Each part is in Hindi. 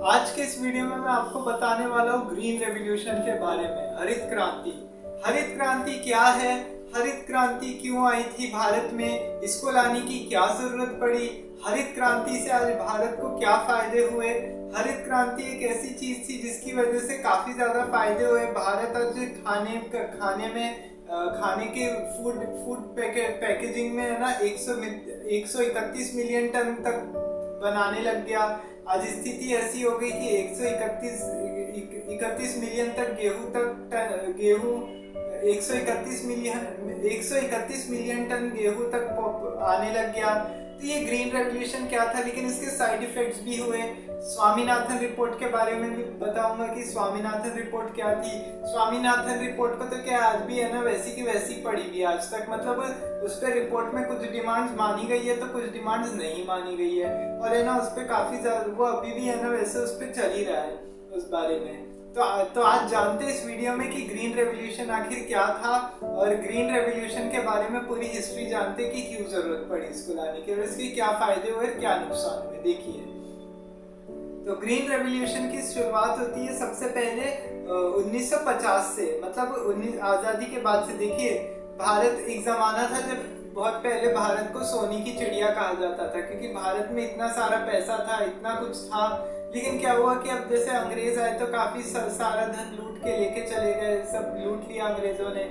आज के इस वीडियो में मैं आपको बताने वाला हूँ ग्रीन रेवोल्यूशन के बारे में। हरित क्रांति। हरित क्रांति क्या है, हरित क्रांति क्यों आई थी भारत में, इसको लाने की क्या जरूरत पड़ी, हरित क्रांति से आज भारत को क्या फायदे हुए। हरित क्रांति एक ऐसी चीज थी जिसकी वजह से काफी ज्यादा फायदे हुए। भारत आज खाने के फूड पैकेजिंग में है ना 131 मिलियन टन तक बनाने लग गया। आज स्थिति ऐसी हो गई कि 131 मिलियन तक गेहूं 131 मिलियन टन गेहूं तक आने लग गया। तो ये ग्रीन रेवोल्यूशन क्या था, लेकिन इसके साइड इफेक्ट्स भी हुए। स्वामीनाथन रिपोर्ट के बारे में भी बताऊंगा कि स्वामीनाथन रिपोर्ट क्या थी। स्वामीनाथन रिपोर्ट को तो क्या आज भी है ना वैसी की वैसी पड़ी हुई आज तक, मतलब उस पर रिपोर्ट में कुछ डिमांड्स मानी गई है तो कुछ डिमांड्स नहीं मानी गई है, और है ना उस पर काफी ज्यादा वो अभी भी है ना वैसे उस पर चल ही रहा है उस बारे में। तो आज जानते हैं इस वीडियो में कि ग्रीन रेवोल्यूशन आखिर क्या था, और ग्रीन रेवोल्यूशन के बारे में पूरी हिस्ट्री जानते कि क्यों जरूरत पड़ी इसको लाने की, और इसके क्या फायदे हुए क्या नुकसान हुए। देखिए, तो ग्रीन रेवोल्यूशन की शुरुआत होती है सबसे पहले 1950 से, मतलब आजादी के बाद से। देखिए, भारत एक जमाना था जब बहुत पहले भारत को सोने की चिड़िया कहा जाता था, क्योंकि भारत में इतना सारा पैसा था, इतना कुछ था। लेकिन क्या हुआ कि अब जैसे अंग्रेज आए तो काफी सारा धन लूट के लेके चले गए, सब लूट लिया अंग्रेजों ने।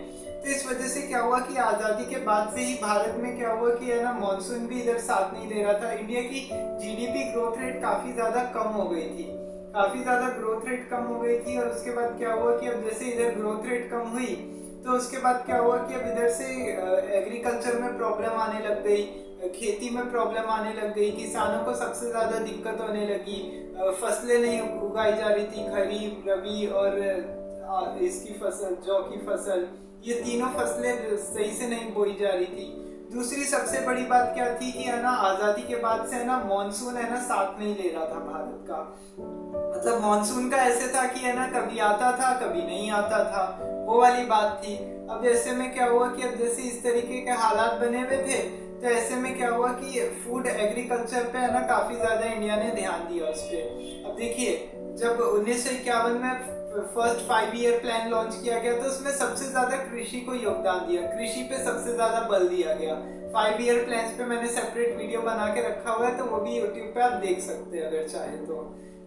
तो इस वजह से क्या हुआ कि आजादी के बाद से ही भारत में क्या हुआ कि है ना मॉनसून भी इधर साथ नहीं दे रहा था। इंडिया की जीडीपी ग्रोथ रेट काफी ज्यादा कम हो गई थी, काफी ज्यादा ग्रोथ रेट कम हो गई थी। और उसके बाद क्या हुआ कि अब जैसे इधर ग्रोथ रेट कम हुई तो उसके बाद क्या हुआ कि अब इधर से एग्रीकल्चर में प्रॉब्लम आने लग गई, खेती में प्रॉब्लम आने लग गई, किसानों को सबसे ज्यादा दिक्कत होने लगी। फसलें नहीं उगाई जा रही थी, खरीफ, रबी और इसकी फसल, जौ की फसल, ये तीनों फसलें सही से नहीं बोई जा रही थी। दूसरी सबसे बड़ी बात क्या थी कि है ना आजादी के बाद से है ना मॉनसून है ना साथ नहीं ले रहा था भारत का। मतलब मॉनसून का ऐसे था कि है ना कभी आता था कभी नहीं आता था, वो वाली बात थी। अब ऐसे में क्या हुआ कि अब जैसे इस तरीके के हालात बने हुए थे, तो ऐसे में क्या हुआ कि फूड एग्रीकल्चर पे है ना काफी ज्यादा इंडिया ने ध्यान दिया उस पर। अब देखिए, जब 1951 में फर्स्ट 5 ईयर प्लान लॉन्च किया गया तो उसमें सबसे ज्यादा कृषि को योगदान दिया, कृषि पे सबसे ज्यादा बल दिया गया। 5 ईयर प्लान पे मैंने सेपरेट वीडियो बना के रखा हुआ है, तो वो भी यूट्यूब पे आप देख सकते हैं अगर चाहे तो।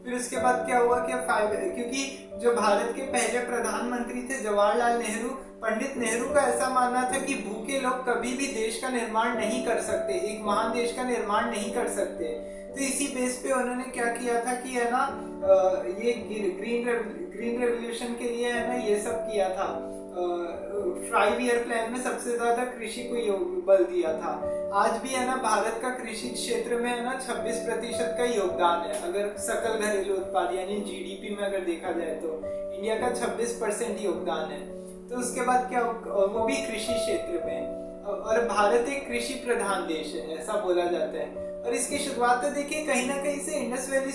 फिर उसके बाद क्या हुआ कि क्योंकि जो भारत के पहले प्रधानमंत्री थे जवाहरलाल नेहरू, पंडित नेहरू का ऐसा मानना था कि भूखे लोग कभी भी देश का निर्माण नहीं कर सकते, एक महान देश का निर्माण नहीं कर सकते। तो इसी बेस पे उन्होंने क्या किया था कि है ना ये ग्रीन रेवोल्यूशन के लिए है ना ये सब किया था। 5 ईयर प्लान में सबसे ज्यादा कृषि को बल दिया था। आज भी है ना भारत का कृषि क्षेत्र में है ना 26% का योगदान है, अगर सकल घरेलू उत्पाद यानी जीडीपी में अगर देखा जाए तो इंडिया का 26% योगदान है। तो उसके बाद क्या, वो भी कृषि क्षेत्र में, और भारत एक कृषि प्रधान देश है ऐसा बोला जाता है। और इसकी शुरुआत तो देखिए कहीं ना कहीं से इंडस वैली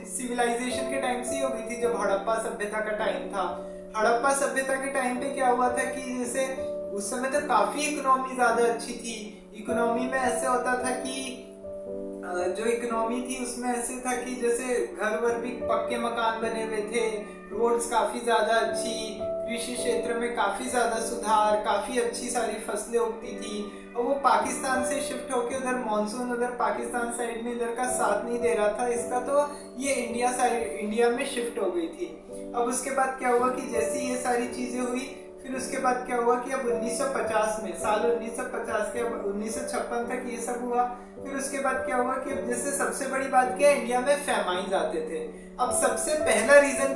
सिविलाइजेशन के टाइम से ही हो गई थी, जब हड़प्पा सभ्यता का टाइम था। हड़प्पा सभ्यता के टाइम पे क्या हुआ था कि जैसे उस समय तो काफी इकोनॉमी ज्यादा अच्छी थी। इकोनॉमी में ऐसे होता था कि जो इकोनॉमी थी उसमें ऐसे था कि जैसे घर वर भी पक्के मकान बने हुए थे, रोड्स काफी ज्यादा अच्छी, कृषि क्षेत्र में काफी ज्यादा सुधार, काफी अच्छी सारी फसलें उगती थी। और वो पाकिस्तान से शिफ्ट होके उधर मॉनसून उधर पाकिस्तान साइड में इधर का साथ नहीं दे रहा था इसका, तो ये इंडिया में शिफ्ट हो गई थी। अब उसके बाद क्या हुआ कि जैसे ये सारी चीजें हुई, फिर उसके बाद क्या हुआ कि अब 1950 में, साल 1950 के अब 1956 तक ये सब हुआ। फिर उसके बाद क्या हुआ कि अब जैसे सबसे बड़ी बात क्या है, इंडिया में फैमाइन्स आते थे। अब सबसे पहला रीजन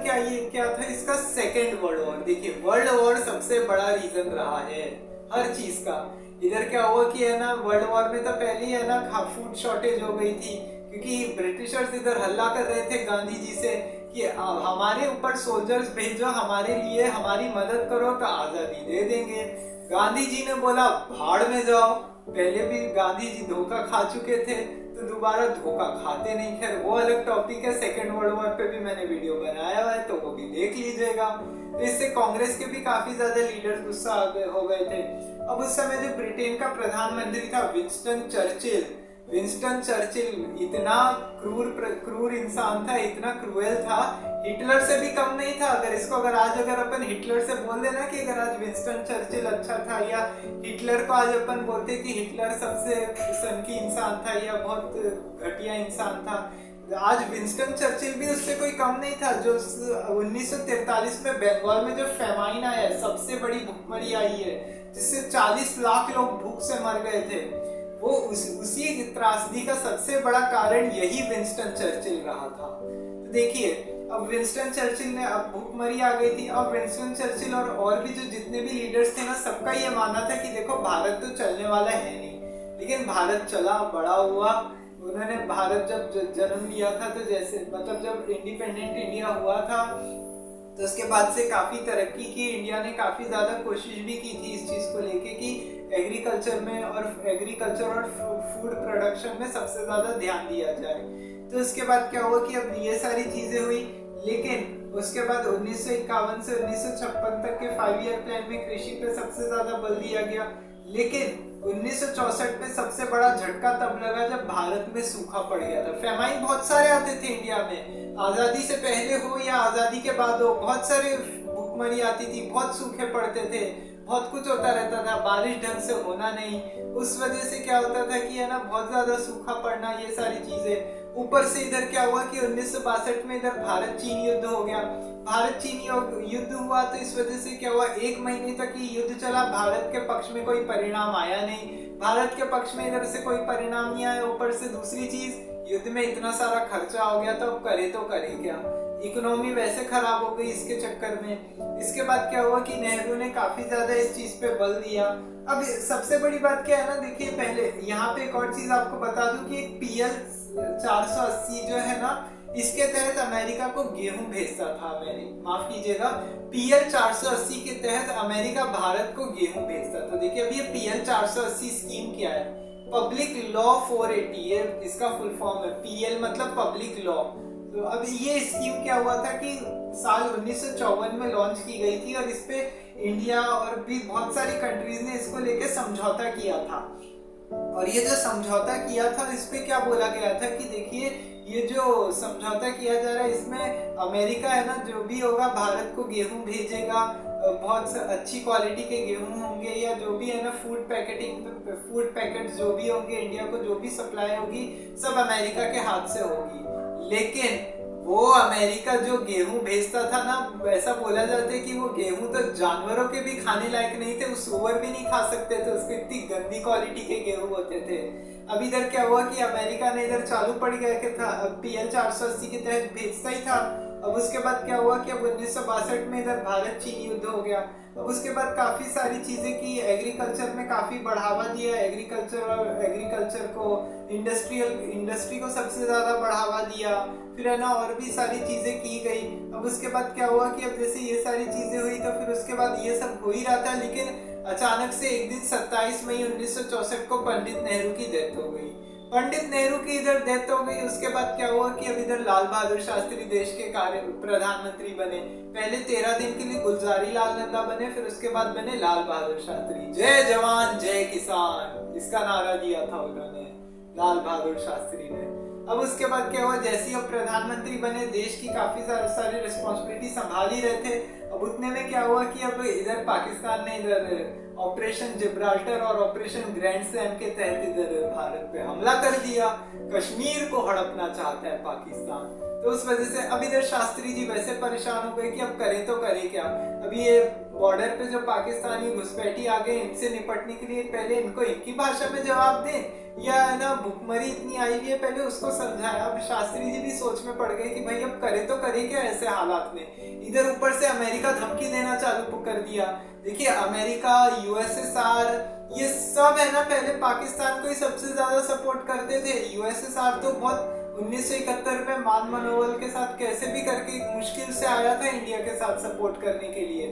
क्या था इसका, सेकेंड वर्ल्ड वॉर। देखिए, वर्ल्ड वॉर सबसे बड़ा रीजन रहा है हर चीज का। इधर क्या हुआ कि है ना वर्ल्ड वॉर में तो पहले ही है ना फूड शॉर्टेज हो गई थी, क्योंकि ब्रिटिशर्स इधर हल्ला कर रहे थे गांधी जी से कि हमारे ऊपर सोल्जर्स भेजो, हमारे लिए हमारी मदद करो तो आजादी दे देंगे। गांधी जी ने बोला भाड़ में जाओ। पहले भी गांधी जी धोखा खा चुके थे तो दोबारा धोखा खाते नहीं, खैर वो अलग टॉपिक है। सेकेंड वर्ल्ड वॉर पे भी मैंने वीडियो बनाया हुआ है तो वो भी देख लीजिएगा। तो इससे कांग्रेस के भी काफी ज्यादा लीडर्स गुस्सा हो गए थे। अब उस समय जो ब्रिटेन का प्रधानमंत्री था विंस्टन चर्चिल, विंस्टन चर्चिल इतना क्रूर इंसान था, इतना क्रूएल था, हिटलर से भी कम नहीं था। अगर आज अपन हिटलर से बोल देना कि अगर आज विंस्टन चर्चिल अच्छा था, या हिटलर को आज अपन बोलते कि हिटलर सबसे सनकी इंसान था या बहुत घटिया इंसान था, आज विंस्टन चर्चिल भी उससे कोई कम नहीं था। जो 1943 में बंगाल में जो फेमाइन आया है, सबसे बड़ी भुखमरी आई है जिससे 40 लाख लोग भूख से मर गए थे, वो उसी त्रासदी का सबसे बड़ा कारण यही विंस्टन चर्चिल रहा था। तो देखिए, अब विंस्टन चर्चिल ने, अब भूखमरी आ गई थी, अब विंस्टन चर्चिल और भी जो जितने भी लीडर्स थे ना, सबका ये मानना था कि देखो भारत तो चलने वाला है नहीं, लेकिन भारत चला, बड़ा हुआ। उन्होंने भारत जब जन्म लिया था, तो जैसे मतलब जब इंडिपेंडेंट इंडिया हुआ था, तो उसके बाद से काफी तरक्की की। इंडिया ने काफी ज्यादा कोशिश भी की थी इस चीज को लेके कि एग्रीकल्चर और फूड प्रोडक्शन में सबसे ज्यादा ध्यान दिया जाए। तो उसके बाद क्या हुआ कि अब ये सारी चीजें हुई, लेकिन उसके बाद 1951 से 1956 तक के 5 ईयर प्लान में कृषि पे सबसे ज्यादा बल दिया गया। लेकिन 1964 में सबसे बड़ा झटका तब लगा जब भारत में सूखा पड़ गया था। फेमाइन बहुत सारे आते थे इंडिया में, आजादी से पहले हो या आजादी के बाद हो, बहुत सारे भूखमरी आती थी, बहुत सूखे पड़ते थे, बहुत कुछ होता रहता था, बारिश ढंग से होना नहीं। उस वजह से क्या होता था कि है ना, बहुत ज्यादा सूखा पड़ना, ये सारी चीजें। ऊपर से इधर क्या हुआ कि 1962 में इधर भारत चीन युद्ध हो गया। भारत चीन युद्ध हुआ, तो इस वजह से क्या हुआ, 1 महीने तक ये युद्ध चला, भारत के पक्ष में कोई परिणाम आया नहीं। भारत के पक्ष में इधर से कोई परिणाम नहीं आया। ऊपर से दूसरी चीज, युद्ध में इतना सारा खर्चा हो गया, तो अब करे क्या, इकोनॉमी वैसे खराब हो गई इसके चक्कर में। इसके बाद क्या हुआ कि नेहरू ने काफी ज्यादा इस चीज पे बल दिया। अब सबसे बड़ी बात क्या है ना, देखिए पहले यहाँ पे एक और चीज आपको बता दूं कि PL 480 जो है ना, इसके तहत अमेरिका को गेहूं भेजता था। माफ कीजिएगा, PL 480 के तहत अमेरिका भारत को गेहूं भेजता था। देखिए अब ये PL 480 स्कीम क्या है, पब्लिक लॉ 480, ये इसका फुल फॉर्म है। PL मतलब पब्लिक लॉ। तो अब ये स्कीम क्या हुआ था कि साल 1954 में लॉन्च की गई थी, और इस पे इंडिया और भी बहुत सारी कंट्रीज ने इसको लेके समझौता किया था। और ये जो समझौता किया था, इस पे क्या बोला गया था कि देखिए, ये जो समझौता किया जा रहा है, इसमें अमेरिका है ना, जो भी होगा भारत को गेहूं भेजेगा, बहुत अच्छी क्वालिटी के गेहूं होंगे, या जो भी है ना फूड पैकेट जो भी होंगे, इंडिया को जो भी सप्लाई होगी, सब अमेरिका के हाथ से होगी। लेकिन वो अमेरिका जो गेहूं भेजता था ना, ऐसा बोला जाता है कि वो गेहूं तो जानवरों के भी खाने लायक नहीं थे, वो सूअर भी नहीं खा सकते थे, उसके इतनी गंदी क्वालिटी के गेहूं होते थे। अब इधर क्या हुआ कि अमेरिका ने इधर चालू पड़ गया कि था, PL 480 के तहत भेजता ही था। अब उसके बाद क्या हुआ कि अब 1962 में इधर भारत चीन युद्ध हो गया। अब उसके बाद काफी सारी चीजें की, एग्रीकल्चर में काफी बढ़ावा दिया, एग्रीकल्चर को, इंडस्ट्री को सबसे ज्यादा बढ़ावा दिया, फिर है ना और भी सारी चीजें की गई। अब उसके बाद क्या हुआ कि अब जैसे ये सारी चीजें हुई, तो फिर उसके बाद ये सब हो ही रहा था, लेकिन अचानक से एक दिन 27 मई 1964 को पंडित नेहरू की डेथ हो गई। पंडित नेहरू की इधर डेथ हो गई। उसके बाद क्या हुआ कि अब इधर लाल बहादुर शास्त्री देश के प्रधानमंत्री बने। पहले 13 दिन के लिए गुलजारी लाल नंदा बने, फिर उसके बाद बने लाल बहादुर शास्त्री। जय जवान जय किसान, इसका नारा दिया था उन्होंने, लाल बहादुर शास्त्री ने। अब उसके बाद क्या हुआ, जैसे ही अब प्रधानमंत्री बने, देश की काफी सारी रिस्पॉन्सिबिलिटी संभाल ही रहे थे। अब उतने में क्या हुआ कि अब इधर पाकिस्तान ने इधर ऑपरेशन जिब्राल्टर और ऑपरेशन ग्रैंड स्लैम के तहत इधर भारत पे हमला कर दिया। कश्मीर को हड़पना चाहता है पाकिस्तान। तो उस वजह से अब इधर शास्त्री जी वैसे परेशान हो गए कि अब करें तो करें क्या। अभी ये बॉर्डर पे जो पाकिस्तानी घुसपैठी आ गए, इनसे निपटने के लिए पहले इनको इनकी भाषा में जवाब दें, या है ना भुखमरी इतनी आई हुई है, पहले उसको समझाया। अब शास्त्री जी भी सोच में पड़ गए कि भाई अब करे तो करे क्या ऐसे हालात में। इधर ऊपर से अमेरिका धमकी देना चालू कर दिया। देखिए अमेरिका, USSR, ये सब है ना पहले पाकिस्तान को ही सबसे ज्यादा सपोर्ट करते थे। USSR तो बहुत 1971 में मान मनोवल के साथ कैसे भी करके मुश्किल से आया था इंडिया के साथ सपोर्ट करने के लिए।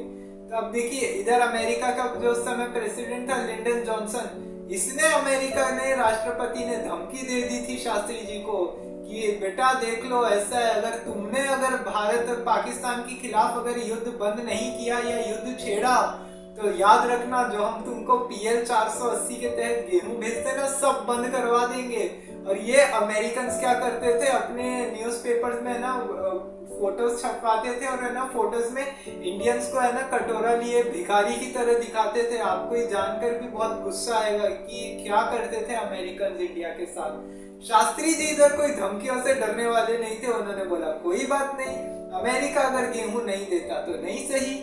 तो अब देखिए इधर अमेरिका का जो उस समय प्रेसिडेंट था लिंडन जॉनसन, इसने अमेरिका ने राष्ट्रपति ने धमकी दे दी थी शास्त्री जी को कि बेटा देख लो ऐसा है, अगर भारत और पाकिस्तान के खिलाफ अगर युद्ध बंद नहीं किया या युद्ध छेड़ा, तो याद रखना जो हम तुमको PL 480 के तहत गेहूं भेजते ना, सब बंद करवा देंगे। और ये अमेरिकन क्या करते थे, अपने न्यूज़पेपर्स में ना फोटोज छपवाते थे और है ना फोटोज में इंडियंस को है ना कटोरा लिए भिखारी की तरह दिखाते थे। आपको ये जानकर भी बहुत गुस्सा आएगा कि क्या करते थे अमेरिकन इंडिया के साथ। शास्त्री जी इधर कोई धमकियों से डरने वाले नहीं थे। उन्होंने बोला कोई बात नहीं, अमेरिका अगर गेहूं नहीं देता तो नहीं सही।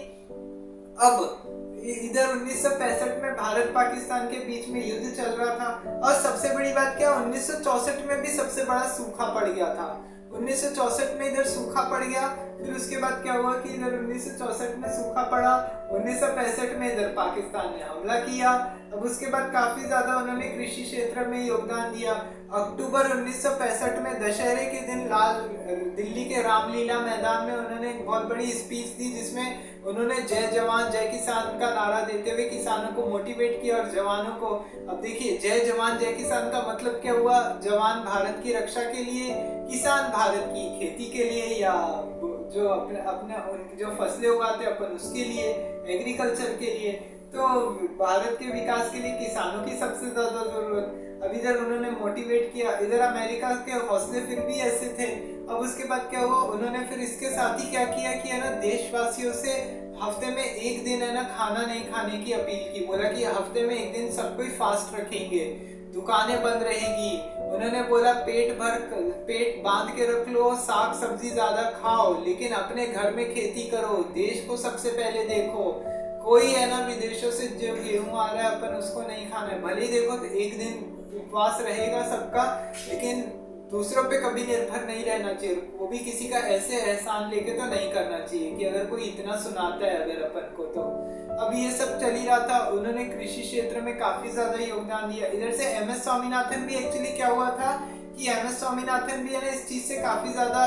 अब इधर 1965 में भारत पाकिस्तान के बीच में युद्ध चल रहा था और सबसे बड़ी बात क्या, 1964 में भी सबसे बड़ा सूखा पड़ गया था। 1964 में इधर सूखा पड़ गया, फिर उसके बाद क्या हुआ कि इधर 1964 में सूखा पड़ा, 1965 में इधर पाकिस्तान ने हमला किया। अब उसके बाद काफी ज्यादा उन्होंने कृषि क्षेत्र में योगदान दिया। अक्टूबर 1965 में दशहरे के दिन दिल्ली के रामलीला मैदान में उन्होंने एक बहुत बड़ी स्पीच दी, जिसमें उन्होंने जय जवान जय किसान का नारा देते हुए किसानों को मोटिवेट किया और जवानों को। अब देखिए, जय जवान जय किसान का मतलब क्या हुआ, जवान भारत की रक्षा के लिए, किसान भारत की खेती के लिए, या जो अपने जो फसलें उगाते अपन उसके लिए, एग्रीकल्चर के लिए। तो भारत के विकास के लिए किसानों की सबसे ज्यादा जरूरत। अब इधर उन्होंने मोटिवेट किया। इधर अमेरिका के हौसले फिर भी ऐसे थे। अब उसके बाद क्या हुआ, उन्होंने फिर इसके साथ ही क्या किया कि है ना देशवासियों से हफ्ते में एक दिन है ना खाना नहीं खाने की अपील की। बोला कि हफ्ते में एक दिन सब कोई फास्ट रखेंगे, दुकानें बंद रहेगी। उन्होंने बोला पेट बांध के रख लो, साग सब्जी ज्यादा खाओ, लेकिन अपने घर में खेती करो, देश को सबसे पहले देखो। कोई है ना विदेशों से जो गेहूं आ रहा है अपन उसको नहीं खाना है। भले ही देखो तो एक दिन उपवास रहेगा सबका, लेकिन दूसरों पे कभी निर्भर नहीं रहना चाहिए। वो भी किसी का ऐसे एहसान लेके तो नहीं करना चाहिए कि अगर कोई इतना सुनाता है अगर अपन को तो। अब ये सब चल ही रहा था। उन्होंने कृषि क्षेत्र में काफी ज्यादा योगदान दिया। इधर से एमएस स्वामीनाथन भी एक्चुअली क्या हुआ था कि एमएस स्वामीनाथन भी है ना इस चीज से काफी ज्यादा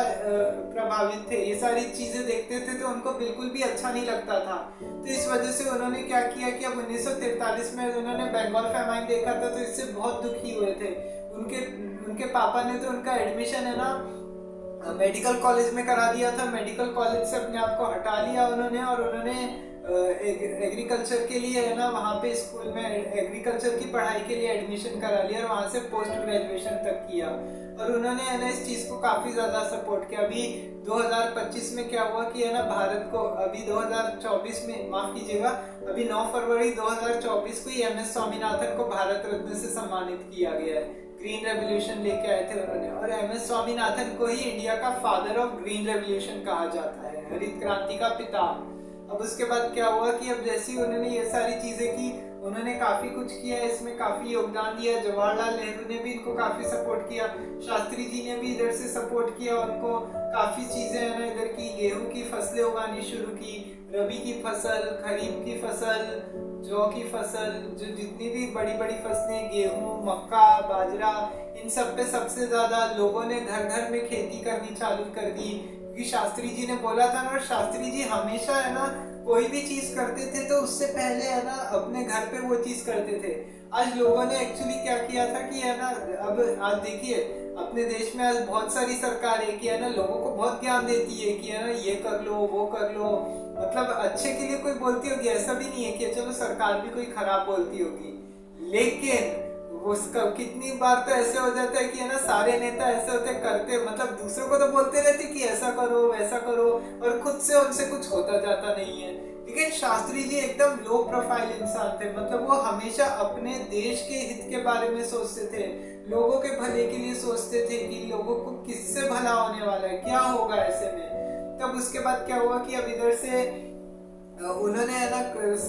प्रभावित थे। ये सारी चीजें देखते थे तो उनको बिल्कुल भी अच्छा नहीं लगता था। तो इस वजह से उन्होंने क्या किया कि अब 1943 में उन्होंने बंगाल फेमाइन देखा था, तो इससे बहुत दुखी हुए थे। उनके पापा ने तो उनका एडमिशन है ना मेडिकल कॉलेज में करा दिया था। मेडिकल कॉलेज से अपने आप को हटा लिया उन्होंने, और उन्होंने एग्रीकल्चर के लिए है ना वहाँ पे स्कूल में एग्रीकल्चर की पढ़ाई के लिए एडमिशन करा लिया और वहाँ से पोस्ट ग्रेजुएशन तक किया। और उन्होंने है ना इस चीज़ को काफ़ी ज़्यादा सपोर्ट किया। अभी 2025 में क्या हुआ कि है ना भारत को अभी 2024 में, माफ़ कीजिएगा, अभी 9 फरवरी 2024 को ही एमएस स्वामीनाथन को भारत रत्न से सम्मानित किया गया है। ग्रीन रेवोल्यूशन लेके आए थे उन्होंने, और एमएस स्वामीनाथन को ही इंडिया का फादर ऑफ ग्रीन रेवोल्यूशन कहा जाता है, हरित क्रांति का पिता। अब उसके बाद क्या हुआ कि अब जैसे उन्होंने ये सारी चीजें की, उन्होंने काफी कुछ किया, इसमें काफी योगदान दिया। जवाहरलाल नेहरू ने भी इनको काफी सपोर्ट किया, शास्त्री जी ने भी इधर से सपोर्ट किया उनको। काफी चीजें है ना इधर की, गेहूं की फसलें उगानी शुरू की, रबी की फसल, खरीफ की फसल, जौ की फसल, जो जितनी भी बड़ी बड़ी फसलें, गेहूं, मक्का, बाजरा, इन सब पे सबसे ज्यादा लोगों ने घर घर में खेती करनी चालू कर दी। क्योंकि शास्त्री जी ने बोला था ना, और शास्त्री जी हमेशा है ना कोई भी चीज करते थे तो उससे पहले है ना अपने घर पे वो चीज करते थे। आज लोगों ने एक्चुअली क्या किया था कि है ना, अब आज देखिए अपने देश में आज बहुत सारी सरकारें कि है ना लोगों को बहुत ज्ञान देती है कि है ना ये कर लो वो कर लो, मतलब अच्छे के लिए कोई बोलती होगी, ऐसा भी नहीं है कि चलो सरकार भी कोई खराब बोलती होगी। लेकिन उसका कितनी बार तो ऐसे हो जाता है कि है ना सारे नेता ऐसे होते करते, मतलब दूसरों को तो बोलते रहते कि ऐसा करो वैसा करो, और खुद से उनसे कुछ होता जाता नहीं है। लेकिन शास्त्री जी एकदम लो प्रोफाइल इंसान थे, मतलब वो हमेशा अपने देश के हित के बारे में सोचते थे, लोगों के भले के लिए सोचते थे कि लोगों को किससे भला होने वाला है, क्या होगा ऐसे में। तब उसके बाद क्या हुआ कि अब इधर से उन्होंने है ना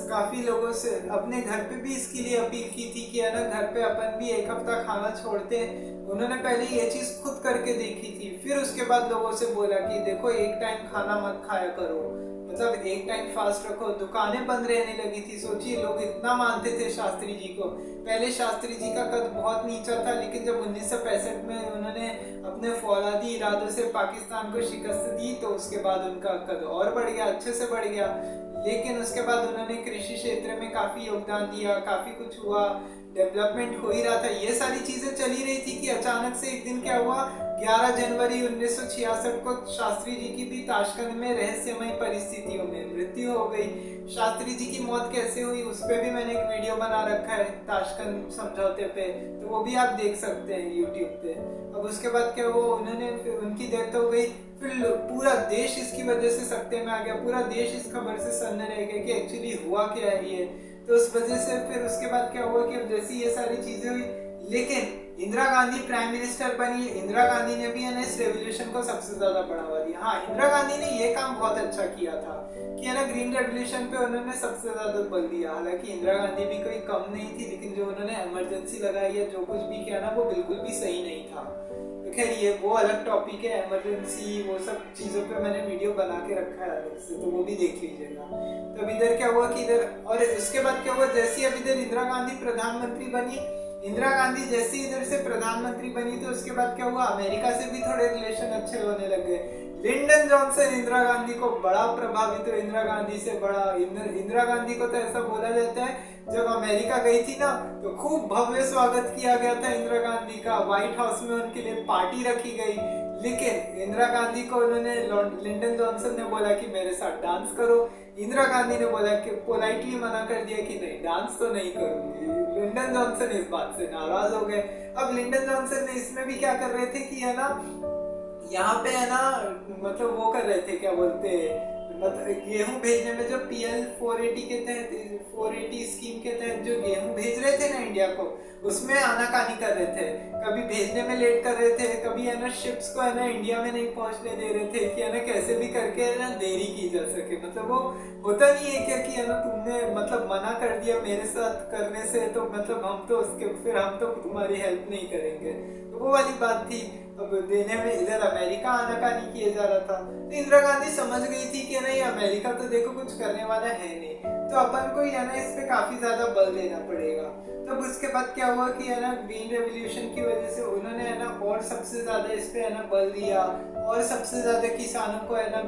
काफी लोगों से अपने घर पे भी इसके लिए अपील की थी कि है ना घर पे अपन भी एक हफ्ता खाना छोड़ते। उन्होंने पहले ये चीज खुद करके देखी थी, फिर उसके बाद लोगों से बोला कि देखो एक टाइम खाना मत खाया करो, मतलब एक टाइम फास्ट रखो। दुकानें बंद रहने लगी थी। सोचिए लोग इतना मानते थे शास्त्री जी को। पहले शास्त्री जी का कद बहुत नीचा था, लेकिन जब 1965 में उन्होंने अपने फौलादी इरादों से पाकिस्तान को शिकस्त दी तो उसके बाद उनका कद और बढ़ गया, अच्छे से बढ़ गया। लेकिन उसके बाद उन्होंने कृषि क्षेत्र में काफी योगदान दिया, काफी कुछ हुआ, डेवलपमेंट हो ही रहा था। ये सारी चीजें चली रही थी कि अचानक से एक दिन क्या हुआ, 11 जनवरी 1966 को शास्त्री जी की भी ताशकंद में रहस्यमय परिस्थितियों में मृत्यु हो गई। शास्त्री जी की मौत कैसे हुई उस पर भी मैंने एक वीडियो बना रखा है ताशकंद समझौते पे, तो वो भी आप देख सकते हैं यूट्यूब पे। अब उसके बाद क्या वो उन्होंने उनकी डेथ हो गई, फिर पूरा देश इसकी वजह से सत्ते में आ गया, पूरा देश इस खबर से सन्न रह गया कि एक्चुअली हुआ क्या है ये। तो उस वजह से फिर उसके बाद क्या हुआ कि अब जैसी ये सारी चीजें हुई, लेकिन इंदिरा गांधी प्राइम मिनिस्टर बनी। इंदिरा गांधी ने भी है ना इस रेवोल्यूशन को सबसे ज्यादा बढ़ावा दिया। हाँ, इंदिरा गांधी ने ये काम बहुत अच्छा किया था कि है ना ग्रीन रेवोल्यूशन पे उन्होंने सबसे ज्यादा बल दिया। हालांकि इंदिरा गांधी भी कोई कम नहीं थी, लेकिन जो उन्होंने इमरजेंसी लगाई या जो कुछ भी किया ना वो बिल्कुल भी सही नहीं था। तो खैर ये वो अलग टॉपिक है, इमरजेंसी वो सब चीजों पे मैंने वीडियो बना के रखा है अलग से, तो वो भी देख लीजिएगा। तो अब इधर क्या हुआ कि इधर, और उसके बाद क्या हुआ, जैसे अब इधर इंदिरा गांधी प्रधानमंत्री बनी, इंदिरा गांधी जैसे इधर से प्रधानमंत्री बनी तो उसके बाद क्या हुआ, अमेरिका से भी थोड़े रिलेशन अच्छे होने लग गए। लिंडन जॉनसन इंदिरा गांधी को बड़ा प्रभावित हुआ, इंदिरा गांधी से बड़ा। इंदिरा गांधी को तो ऐसा बोला जाता है जब अमेरिका गई थी ना तो खूब भव्य स्वागत किया गया था इंदिरा गांधी का, व्हाइट हाउस में उनके लिए पार्टी रखी गई। लेकिन इंदिरा गांधी को उन्होंने लिंडन जॉनसन ने बोला कि मेरे साथ डांस करो, इंदिरा गांधी ने बोला कि पोलाइटली मना कर दिया कि नहीं डांस तो नहीं करूंगी। लिंडन जॉनसन इस बात से नाराज हो गए। अब लिंडन जॉनसन ने इसमें भी क्या कर रहे थे कि है ना यहाँ पे है ना मतलब वो कर रहे थे क्या बोलते हैं, मतलब गेहूं भेजने में जो PL 480 के तहत 480 स्कीम के तहत जो गेहूं भेज रहे थे ना इंडिया को, उसमें आनाकानी कर रहे थे। कभी भेजने में लेट कर रहे थे, कभी है ना शिप्स को है ना इंडिया में नहीं पहुंचने दे रहे थे कि है ना कैसे भी करके है ना देरी की जा सके। मतलब वो होता नहीं है क्या कि है ना तुमने मतलब मना कर दिया मेरे साथ करने से, तो मतलब हम तो उसके फिर हम तो तुम्हारी हेल्प नहीं करेंगे, तो वो वाली बात थी। अब देने में इधर अमेरिका आनाकानी किए जा रहा था, तो इंदिरा गांधी समझ गई थी कि नहीं अमेरिका तो देखो कुछ करने वाला है नहीं, तो अपन को है ना इस पे काफी ज्यादा बल देना पड़ेगा। तब उसके बाद क्या हुआ कि है ना ग्रीन रेवोल्यूशन की वजह से उन्होंने है ना और सबसे ज्यादा इस पे है ना बल दिया, और सबसे ज्यादा किसानों को है ना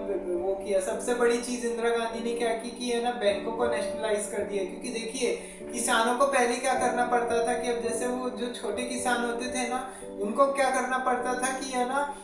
वो किया। सबसे बड़ी चीज इंदिरा गांधी ने क्या की कि है ना बैंकों को नेशनलाइज कर दिया। क्योंकि देखिए किसानों को पहले क्या करना पड़ता था कि अब जैसे वो जो छोटे किसान होते थे ना उनको क्या करना पड़ता था कि है ना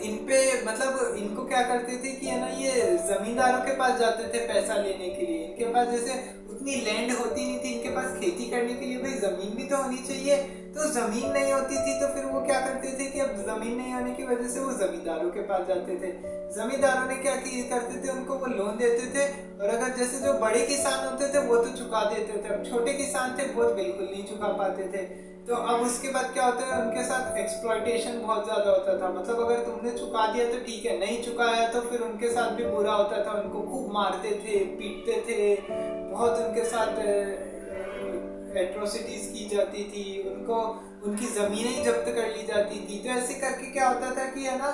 इन पे मतलब इनको क्या करते थे कि है ना ये जमींदारों के पास जाते थे पैसा लेने के लिए। इनके पास जैसे उतनी लैंड होती नहीं थी इनके पास खेती करने के लिए, भाई जमीन भी तो होनी चाहिए, तो जमीन नहीं होती थी तो फिर वो क्या करते थे कि अब जमीन नहीं होने की वजह से वो जमींदारों के पास जाते थे। जमींदारों ने क्या करते थे उनको वो लोन देते थे, और अगर जैसे जो बड़े किसान होते थे वो तो चुका देते थे, अब छोटे किसान थे वो बिल्कुल नहीं चुका पाते थे। तो अब उसके बाद क्या होता है उनके साथ एक्सप्लॉयटेशन बहुत ज्यादा होता था। मतलब अगर तुमने चुका दिया तो ठीक है, नहीं चुकाया तो फिर उनके साथ भी बुरा होता था, उनको खूब मारते थे, पीटते थे, बहुत उनके साथ एट्रोसिटीज की जाती थी, उनको उनकी जमीनें ही जब्त कर ली जाती थी। तो ऐसे करके क्या होता था कि है ना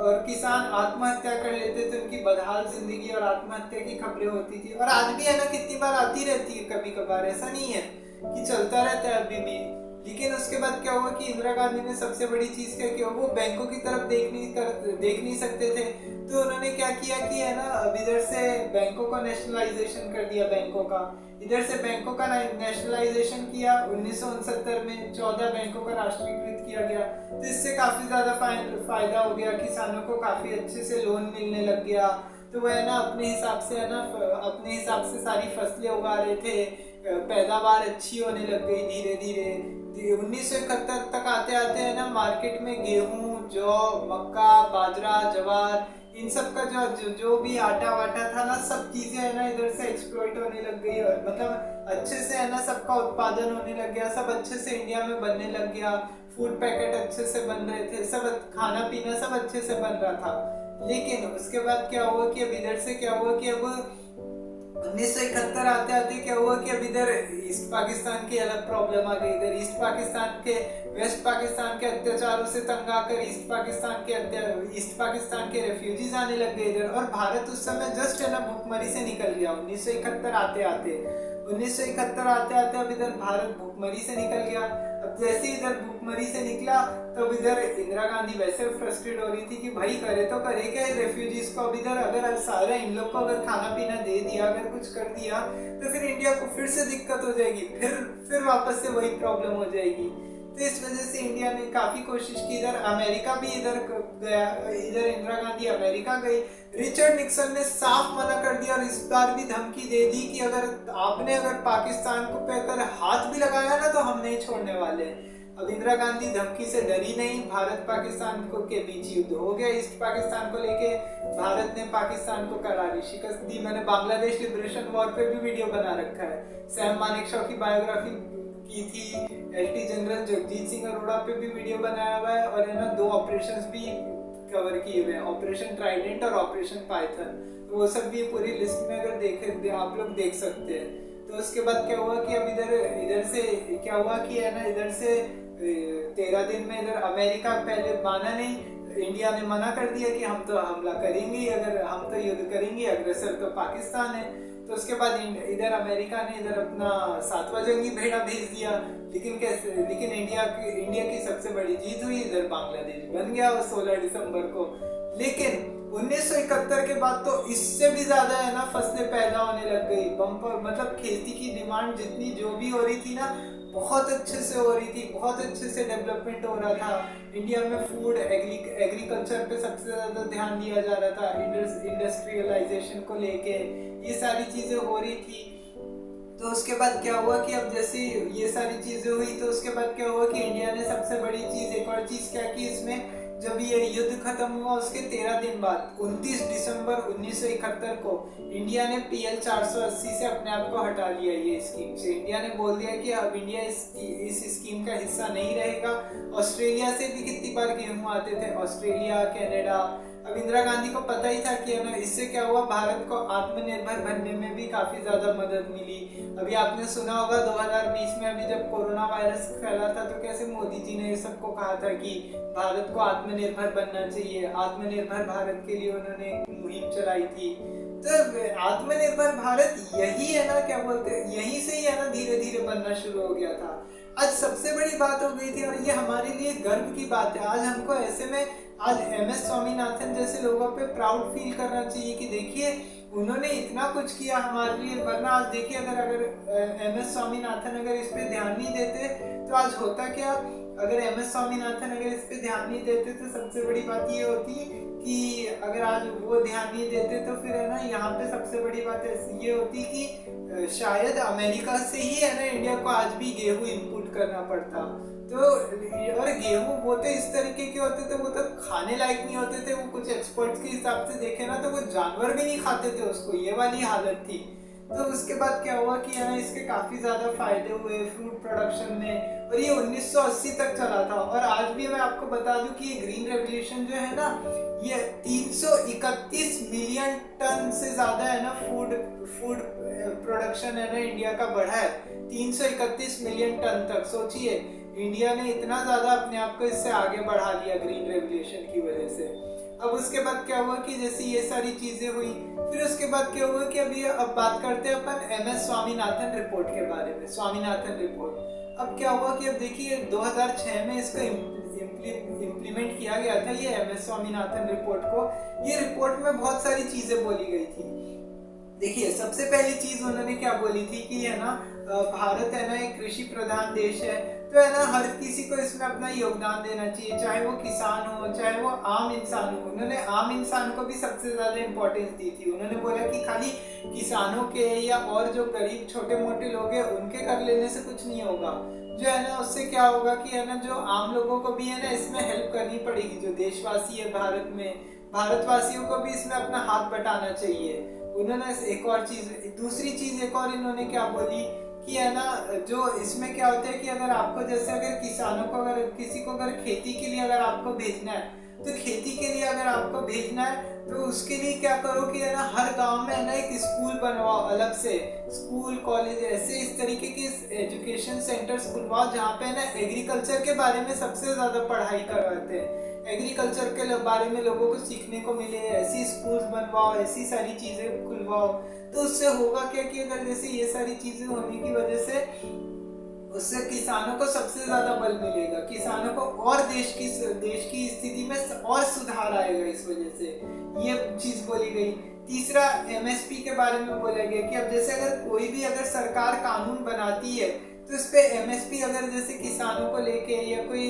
और किसान आत्महत्या कर लेते थे, उनकी बदहाल जिंदगी और आत्महत्या की खबरें होती थी। और आज भी है ना कितनी बार आती रहती है कभी कभार, ऐसा नहीं है कि चलता रहता है अभी भी। लेकिन उसके बाद क्या हुआ कि इंदिरा गांधी ने सबसे बड़ी चीज क्या किया, वो बैंकों की तरफ देख नहीं सकते थे, तो उन्होंने क्या किया कि है ना अब इधर से बैंकों का नेशनलाइजेशन कर दिया। बैंकों का इधर से बैंकों का नेशनलाइजेशन किया 1969 में, 14 बैंकों का राष्ट्रीयकृत किया गया। तो इससे काफी ज्यादा फायदा हो गया, किसानों को काफी अच्छे से लोन मिलने लग गया। तो वह है ना अपने हिसाब से है ना अपने हिसाब से सारी फसलें उगा रहे थे, पैदावार अच्छी होने लग गई धीरे धीरे। 1971 तक आते आते है ना मार्केट में गेहूं, जौ, मक्का, बाजरा, ज्वार, इन सब का जो भी आटा वाटा था ना सब चीजें है ना इधर से एक्सप्लॉइट होने लग गई, और मतलब अच्छे से है ना सबका उत्पादन होने लग गया, सब अच्छे से इंडिया में बनने लग गया। फूड पैकेट अच्छे से बन रहे थे, सब खाना पीना सब अच्छे से बन रहा था। लेकिन उसके बाद क्या हुआ कि अब इधर से क्या हुआ कि अब 1971 आते आते क्या हुआ कि अब इधर ईस्ट पाकिस्तान की अलग प्रॉब्लम आ गई। इधर ईस्ट पाकिस्तान के वेस्ट पाकिस्तान के अत्याचारों से तंग आकर ईस्ट पाकिस्तान के रेफ्यूजीज आने लग गए इधर, और भारत उस समय जस्ट है ना भुखमरी से निकल गया। 1971 आते आते अब इधर भारत भुखमरी से निकल गया। अब जैसे इधर भुखमरी से निकला तब इधर इंदिरा गांधी वैसे फ्रस्ट्रेट हो रही थी कि भाई करे तो करे क्या रेफ्यूजीज को। अब इधर अगर सारा इन लोग को अगर खाना पीना दे दिया, अगर कुछ कर दिया तो फिर इंडिया को फिर से दिक्कत हो जाएगी, फिर वापस से वही प्रॉब्लम हो जाएगी। तो इस वजह से इंडिया ने काफी कोशिश की। इधर अमेरिका भी इधर गया, इधर इंदिरा गांधी अमेरिका गई। रिचर्ड निक्सन ने साफ मना कर दिया और इस बार भी धमकी दे दी कि अगर पाकिस्तान को पे अगर हाथ भी लगाया ना तो हम नहीं छोड़ने वाले। अब इंदिरा गांधी धमकी से डरी नहीं। भारत पाकिस्तान को के बीच युद्ध हो गया। ईस्ट पाकिस्तान को लेके भारत ने पाकिस्तान को करारी शिकस्त दी। मैंने बांग्लादेश लिबरेशन वॉर पे भी वीडियो बना रखा है। सैम मानेकशॉ की बायोग्राफी की थी। LT जनरल जगजीत सिंह अरोड़ा पे भी वीडियो बनाया हुआ है और है ना 2 ऑपरेशंस भी कवर किए हुए हैं, ऑपरेशन ट्राइडेंट और ऑपरेशन पाइथन। तो वो सब भी पूरी लिस्ट में अगर देखे आप लोग देख सकते हैं। तो उसके बाद क्या हुआ कि अब इधर से क्या हुआ कि है ना इधर से 13 दिन में इधर अमेरिका पहले माना नहीं, इंडिया ने मना कर दिया कि हम तो हमला करेंगे, अगर हम तो युद्ध करेंगे, अग्रेसर तो पाकिस्तान है। तो उसके बाद इधर अमेरिका ने इधर अपना 7वां जंगी भेड़ा भेज दिया। लेकिन इंडिया की सबसे बड़ी जीत हुई, इधर बांग्लादेश बन गया 16 दिसंबर को। लेकिन 1971 के बाद तो इससे भी ज्यादा है ना फसलें पैदा होने लग गई। बम्पर मतलब खेती की डिमांड जितनी जो भी हो रही थी ना बहुत अच्छे से हो रही थी, बहुत अच्छे से डेवलपमेंट हो रहा था। इंडिया में फूड एग्रीकल्चर पे सबसे ज्यादा ध्यान दिया जा रहा था, इंडस्ट्रियलाइजेशन को लेके ये सारी चीजें हो रही थी। तो उसके बाद क्या हुआ कि अब जैसे ये सारी चीजें हुई तो उसके बाद क्या हुआ कि इंडिया ने सबसे बड़ी चीज एक और चीज क्या की इसमें, जब ये युद्ध खत्म हुआ उसके 13 दिन बाद 29 दिसंबर 1971 को इंडिया ने PL 480 से अपने आप को हटा लिया। ये स्कीम से इंडिया ने बोल दिया कि अब इंडिया इस स्कीम का हिस्सा नहीं रहेगा। ऑस्ट्रेलिया से भी कितनी बार गेहूं आते थे, ऑस्ट्रेलिया, कनाडा। अब इंदिरा गांधी को पता ही था कि है ना इससे क्या हुआ, भारत को आत्मनिर्भर बनने में भी काफी ज्यादा मदद मिली। अभी आपने सुना होगा 2020 में अभी जब कोरोना वायरस फैला था तो कैसे मोदी जी ने सबको कहा था कि भारत को आत्मनिर्भर बनना चाहिए। आत्मनिर्भर भारत के लिए उन्होंने एक मुहिम चलाई थी। तो आत्मनिर्भर भारत यही है ना, क्या बोलते हैं, यहीं से ही है ना धीरे धीरे बनना शुरू हो गया था। आज सबसे बड़ी बात हो गई थी और ये हमारे लिए गर्व की बात है। आज हमको ऐसे में आज MS स्वामीनाथन जैसे लोगों पे प्राउड फील करना चाहिए कि देखिए उन्होंने इतना कुछ किया हमारे लिए। वरना आज देखिए अगर MS स्वामीनाथन अगर इस पे ध्यान नहीं देते तो आज होता क्या, अगर MS स्वामीनाथन अगर इस पे ध्यान नहीं देते तो सबसे बड़ी बात ये होती कि अगर आज वो ध्यान नहीं देते तो फिर है ना यहाँ पे सबसे बड़ी बात ये होती कि शायद अमेरिका से ही है ना इंडिया को आज भी गेहूं इंपोर्ट करना पड़ता। तो और गेहूं वो तो इस तरीके के होते थे, वो तो खाने लायक नहीं होते थे। वो कुछ एक्सपर्ट्स के हिसाब से देखे ना तो वो जानवर भी नहीं खाते थे उसको, ये वाली हालत थी। तो उसके बाद क्या हुआ कि है ना इसके काफी ज्यादा फायदे हुए फ्रूट प्रोडक्शन में और ये 1980 तक चला था। और आज भी मैं आपको बता दूं कि ये ग्रीन रेवोल्यूशन जो है ना ये 331 मिलियन टन से ज्यादा है ना फूड प्रोडक्शन है ना इंडिया का बढ़ा है 331 मिलियन टन तक। सोचिए इंडिया ने इतना ज्यादा अपने आप को इससे आगे बढ़ा लिया ग्रीन रेवोल्यूशन की वजह से। अब उसके बाद क्या हुआ कि जैसे ये सारी चीजें हुई, फिर उसके बाद क्या हुआ कि अब बात करते हैं अपन MS स्वामीनाथन रिपोर्ट के बारे में। स्वामीनाथन रिपोर्ट अब क्या हुआ कि अब देखिए 2006 में इसको इम्प्लीमेंट किया गया था ये MS स्वामीनाथन रिपोर्ट को। ये रिपोर्ट में बहुत सारी चीजें बोली गई थी। देखिए सबसे पहली चीज उन्होंने क्या बोली थी कि है ना भारत है ना एक कृषि प्रधान देश है, तो है ना हर किसी को इसमें अपना योगदान देना चाहिए, चाहे वो किसान हो चाहे वो आम इंसान हो। उन्होंने आम इंसान को भी सबसे ज्यादा इम्पोर्टेंस दी थी। उन्होंने बोला कि खाली किसानों के या और जो गरीब छोटे मोटे लोग हैं उनके कर लेने से कुछ नहीं होगा, जो है ना उससे क्या होगा कि है ना जो आम लोगों को भी है ना इसमें हेल्प करनी पड़ेगी। जो देशवासी है भारत में, भारतवासियों को भी इसमें अपना हाथ बटाना चाहिए। उन्होंने एक और चीज, दूसरी चीज एक और इन्होंने क्या बोली कि है ना जो इसमें क्या होता है कि अगर आपको जैसे अगर किसानों को अगर किसी को अगर खेती के लिए अगर आपको भेजना है तो खेती के लिए अगर आपको भेजना है तो उसके लिए क्या करो कि है ना हर गांव में है ना एक स्कूल बनवाओ, अलग से स्कूल कॉलेज ऐसे इस तरीके के एजुकेशन सेंटर्स खुलवाओ जहाँ पे ना एग्रीकल्चर के बारे में सबसे ज्यादा पढ़ाई करवाते हैं। एग्रीकल्चर के बारे में लोगों को सीखने को मिले, ऐसी स्कूल्स बनवाओ, ऐसी सारी चीजें खुलवाओ। तो उससे होगा क्या कि अगर जैसे ये सारी चीजें होने की वजह से उससे किसानों को सबसे ज्यादा बल मिलेगा, किसानों को और देश की स्थिति में और सुधार आएगा इस वजह से। ये चीज बोली गई। तीसरा MSP के बारे में बोला गया कि अब जैसे अगर कोई भी अगर सरकार कानून बनाती है तो इस पे एमएसपी अगर जैसे किसानों को लेके या कोई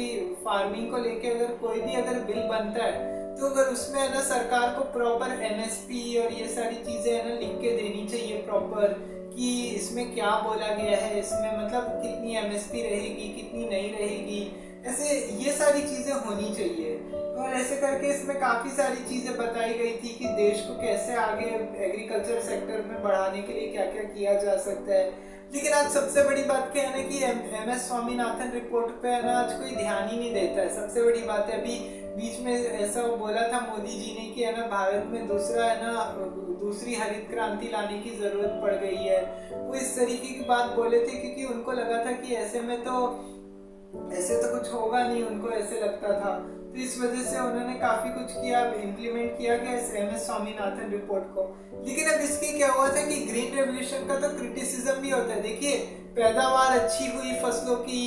फार्मिंग को लेके अगर कोई भी अगर बिल बनता है, तो अगर उसमें है ना सरकार को प्रॉपर एमएसपी और ये सारी चीजें है ना लिख के देनी चाहिए प्रॉपर, कि इसमें क्या बोला गया है, इसमें मतलब कितनी एमएसपी रहेगी, कितनी नहीं रहेगी, ऐसे ये सारी चीजें होनी चाहिए। और ऐसे करके इसमें काफी सारी चीजें बताई गई थी कि देश को कैसे आगे एग्रीकल्चर सेक्टर में बढ़ाने के लिए क्या क्या किया जा सकता है। लेकिन आज सबसे बड़ी बात क्या है ना कि एमएस स्वामीनाथन रिपोर्ट पे है ना आज कोई ध्यान ही नहीं देता है। सबसे बड़ी बात है, अभी बीच में ऐसा बोला था मोदी जी ने कि है ना भारत में दूसरी हरित क्रांति लाने की जरूरत पड़ गई है। वो इस तरीके की बात बोले थे क्योंकि उनको लगा था कि ऐसे तो कुछ होगा नहीं, उनको ऐसे लगता था। तो इस वजह से उन्होंने काफी कुछ किया, इम्प्लीमेंट किया गया इस एमएस स्वामीनाथन रिपोर्ट को। लेकिन अब इसकी क्या हुआ था कि ग्रीन रेवोल्यूशन का तो क्रिटिसिज्म भी होता है। देखिए, पैदावार अच्छी हुई फसलों की,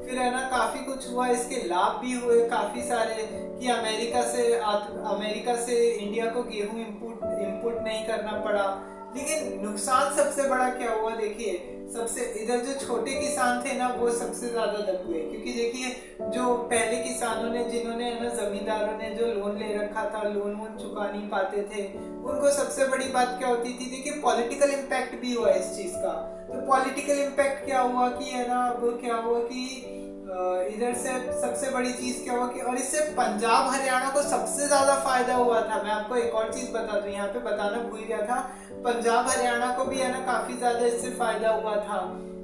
फिर है ना काफी कुछ हुआ, इसके लाभ भी हुए काफी सारे, कि अमेरिका से इंडिया को गेहूं इंपोर्ट नहीं करना पड़ा। लेकिन नुकसान सबसे बड़ा क्या हुआ, देखिए सबसे इधर जो छोटे किसान थे ना वो सबसे ज्यादा दब हुए, क्योंकि देखिए जो पहले किसानों ने जिन्होंने ना जमींदारों ने जो लोन ले रखा था, लोन वोन चुका नहीं पाते थे, उनको सबसे बड़ी बात क्या होती थी, देखिए पॉलिटिकल इम्पैक्ट भी हुआ इस चीज का। तो पॉलिटिकल इम्पैक्ट क्या हुआ कि है ना, अब क्या हुआ कि इधर से सबसे बड़ी चीज क्या हुआ कि, और इससे पंजाब हरियाणा को सबसे ज्यादा फायदा हुआ था। मैं आपको एक और चीज बता दूं, यहाँ पे बताना भूल गया था, पंजाब हरियाणा को भी है ना काफी ज्यादा इससे फायदा हुआ था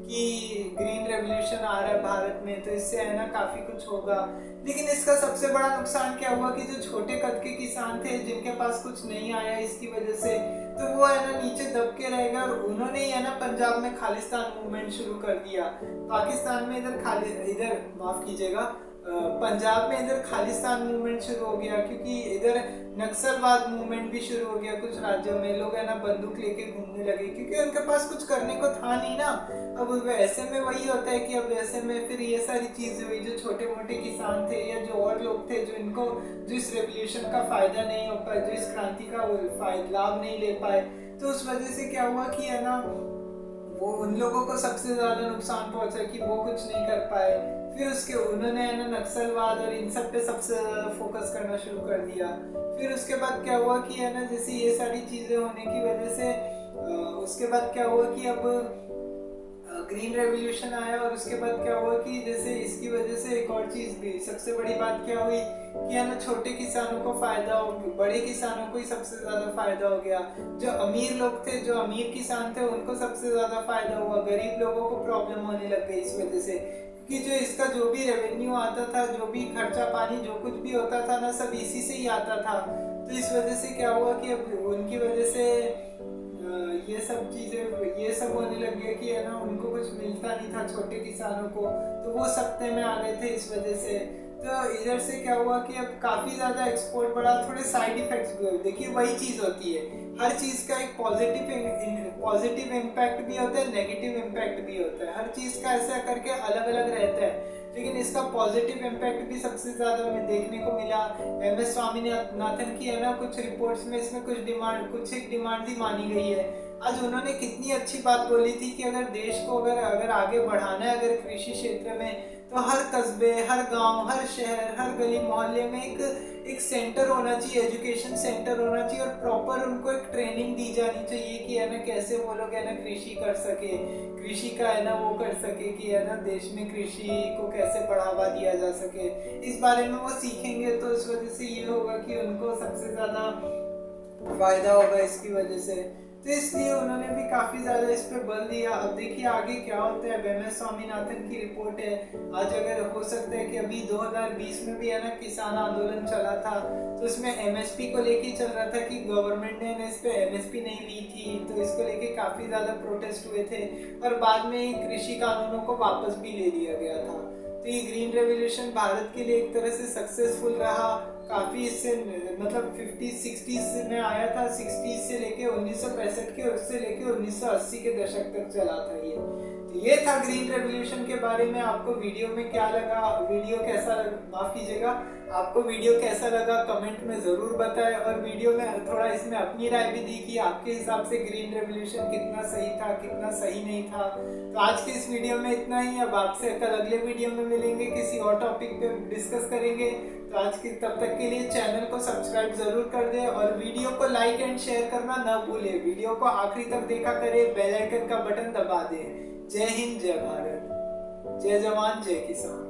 कि ग्रीन रेवोल्यूशन आ रहा है भारत में, तो इससे है ना काफी कुछ होगा। लेकिन इसका सबसे बड़ा नुकसान क्या हुआ कि जो छोटे कद के किसान थे जिनके पास कुछ नहीं आया इसकी वजह से, तो वो है ना नीचे दब के रह गए। और उन्होंने ही है ना पंजाब में खालिस्तान मूवमेंट शुरू कर दिया। पाकिस्तान में इधर माफ कीजिएगा, पंजाब में इधर खालिस्तान मूवमेंट शुरू हो गया, क्योंकि इधर नक्सलवाद मूवमेंट भी शुरू हो गया। कुछ राज्यों में लोग है ना बंदूक लेके घूमने लगे, क्योंकि उनके पास कुछ करने को था नहीं ना। अब ऐसे में वही होता है कि अब ऐसे में फिर ये सारी चीजें हुई, जो छोटे मोटे किसान थे या जो और लोग थे जो इस रेवोल्यूशन का फायदा नहीं हो पाए, जो इस क्रांति का लाभ नहीं ले पाए, तो उस वजह से क्या हुआ कि है ना वो उन लोगों को सबसे ज्यादा नुकसान पहुंचा कि वो कुछ नहीं कर पाए। फिर उन्होंने है ना नक्सलवाद और इन सब पे सबसे ज्यादा फोकस करना शुरू कर दिया। फिर उसके बाद क्या हुआ कि है ना जैसे ये सारी चीजें होने की वजह से उसके बाद क्या हुआ कि अब ग्रीन रेवोल्यूशन आया, और उसके बाद क्या हुआ कि जैसे इसकी वजह से एक और चीज भी, सबसे बड़ी बात क्या हुई कि है ना छोटे किसानों को फायदा हो गया, बड़े किसानों को ही सबसे ज्यादा फायदा हो गया। जो अमीर लोग थे, जो अमीर किसान थे, उनको सबसे ज्यादा फायदा हुआ। गरीब लोगों को प्रॉब्लम होने लग गई इस वजह से, कि जो इसका जो भी रेवेन्यू आता था, जो भी खर्चा पानी जो कुछ भी होता था ना, सब इसी से ही आता था। तो इस वजह से क्या हुआ कि अब उनकी वजह से ये सब होने लग गया कि है ना उनको कुछ मिलता नहीं था छोटे किसानों को, तो वो सत्ते में आ गए थे इस वजह से। तो इधर से क्या हुआ कि अब काफी ज्यादा एक्सपोर्ट बढ़ा, थोड़े साइड इफेक्ट्स भी हुए। देखिए वही चीज होती है, हर चीज का एक पॉजिटिव इम्पैक्ट भी होता है, नेगेटिव इम्पैक्ट भी होता है। हर चीज का ऐसा करके अलग अलग रहता है, लेकिन इसका पॉजिटिव इम्पैक्ट भी सबसे ज्यादा हमें देखने को मिला। एमएस स्वामीनाथन की है ना कुछ रिपोर्ट्स में इसमें कुछ एक डिमांड भी मानी गई है। आज उन्होंने कितनी अच्छी बात बोली थी कि अगर देश को अगर आगे बढ़ाना है अगर कृषि क्षेत्र में, तो हर कस्बे, हर गांव, हर शहर, हर गली मोहल्ले में एक सेंटर होना चाहिए, एजुकेशन सेंटर होना चाहिए, और प्रॉपर उनको एक ट्रेनिंग दी जानी चाहिए कि है ना कैसे वो लोग है ना कृषि कर सके, कृषि का है ना वो कर सके कि है ना देश में कृषि को कैसे बढ़ावा दिया जा सके। इस बारे में वो सीखेंगे, तो इस वजह से ये होगा कि उनको सबसे ज्यादा फायदा होगा इसकी वजह से। तो इसलिए उन्होंने भी काफी ज्यादा इस पे बल दिया। अब देखिए आगे क्या होता है। एमएस स्वामीनाथन की रिपोर्ट है। आज अगर हो सकता है कि अभी 2020 में भी है ना किसान आंदोलन चला था, तो इसमें एमएसपी को लेके चल रहा था कि गवर्नमेंट ने इस पे एमएसपी नहीं ली थी, तो इसको लेके काफी ज्यादा प्रोटेस्ट हुए थे, और बाद में कृषि कानूनों को वापस भी ले लिया गया था। तो ये ग्रीन रेवोल्यूशन भारत के लिए एक तरह से सक्सेसफुल रहा। काफी इससे मतलब 50-60s में आया था, 60s से लेके 1965 के, उससे लेके 1980 के दशक तक चला था ये। तो ये था ग्रीन रेवोल्यूशन के बारे में। आपको वीडियो में क्या लगा, वीडियो कैसा लगा, माफ कीजिएगा, आपको वीडियो कैसा लगा कमेंट में ज़रूर बताएं, और वीडियो में थोड़ा इसमें अपनी राय भी दी कि आपके हिसाब से ग्रीन रेवोल्यूशन कितना सही था कितना सही नहीं था। तो आज के इस वीडियो में इतना ही। अब आपसे कल अगले वीडियो में मिलेंगे, किसी और टॉपिक पे डिस्कस करेंगे। तो आज की तब तक के लिए चैनल को सब्सक्राइब जरूर कर दें और वीडियो को लाइक एंड शेयर करना न भूलें। वीडियो को आखिरी तक देखा करें, बेल आइकन का बटन दबा दें। जय हिंद, जय भारत, जय जवान, जय किसान।